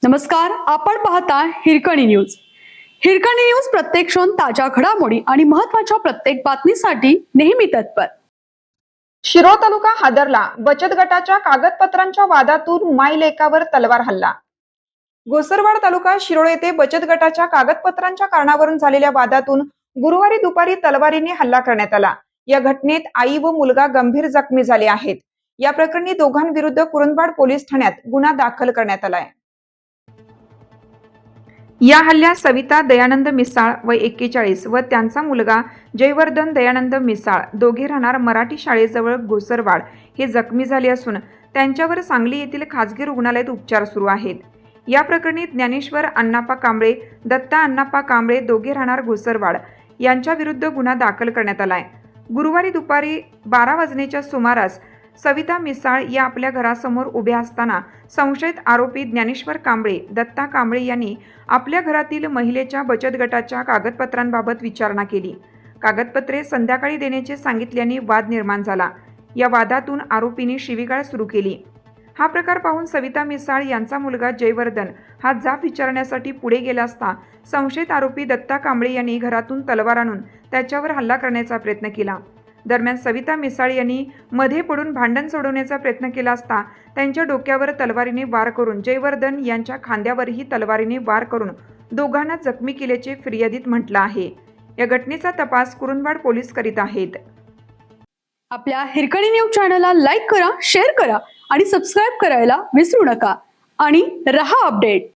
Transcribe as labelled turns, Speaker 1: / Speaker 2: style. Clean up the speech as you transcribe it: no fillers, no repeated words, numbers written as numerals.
Speaker 1: नमस्कार, आपण पाहता हिरकणी न्यूज. हिरकणी न्यूज प्रत्येक क्षण ताज्या घडामोडी आणि महत्त्वाच्या प्रत्येक बातमीसाठी नेहमी तत्पर.
Speaker 2: शिरोळ तालुका हादरला. बचत गटाच्या कागदपत्रांच्या वादातून मायलेकावर तलवार हल्ला. घोसरवाड तालुका शिरोळ येथे बचत गटाच्या कागदपत्रांच्या कारणावरून झालेल्या वादातून गुरुवारी दुपारी तलवारीने हल्ला करण्यात आला. या घटनेत आई व मुलगा गंभीर जखमी झाले आहेत. या प्रकरणी दोघांविरुद्ध कुरुंदवाड पोलीस ठाण्यात गुन्हा दाखल करण्यात आलाय. या हल्ल्यात सविता दयानंद मिसाळ वय 41 व त्यांचा मुलगा जयवर्धन दयानंद मिसाळ दोघे राहणार मराठी शाळेजवळ घोसरवाड हे जखमी झाले असून त्यांच्यावर सांगली येथील खासगी रुग्णालयात उपचार सुरू आहेत. या प्रकरणी ज्ञानेश्वर अण्णाप्पा कांबळे, दत्ता अण्णाप्पा कांबळे दोघे राहणार घोसरवाड यांच्या विरुद्ध गुन्हा दाखल करण्यात आलाय. गुरुवारी दुपारी 12 वाजण्याच्या सुमारास सविता मिसाळ या आपल्या घरासमोर उभ्या असताना संशयित आरोपी ज्ञानेश्वर कांबळे, दत्ता कांबळे यांनी आपल्या घरातील महिलेच्या बचत गटाच्या कागदपत्रांबाबत विचारणा केली. कागदपत्रे संध्याकाळी देण्याचे सांगितल्याने वाद निर्माण झाला. या वादातून आरोपींनी शिवीगाळ सुरू केली. हा प्रकार पाहून सविता मिसाळ यांचा मुलगा जयवर्धन हा जाब विचारण्यासाठी पुढे गेला असता संशयित आरोपी दत्ता कांबळे यांनी घरातून तलवार आणून त्याच्यावर हल्ला करण्याचा प्रयत्न केला. दरम्यान सविता मिसाळ यांनी मध्ये पडून भांडण सोडवण्याचा प्रयत्न केला असता त्यांच्या डोक्यावर तलवारीने वार करून जयवर्धन यांच्या खांद्यावरही तलवारीने वार करून दोघांना जखमी केल्याचे फिर्यादीत म्हटलं आहे. या घटनेचा तपास कुरुंदवाड पोलीस करीत आहेत.
Speaker 1: आपल्या हिरकणी न्यूज चॅनलला लाईक करा, शेअर करा आणि सबस्क्राईब करायला विसरू नका आणि रहा अपडेट.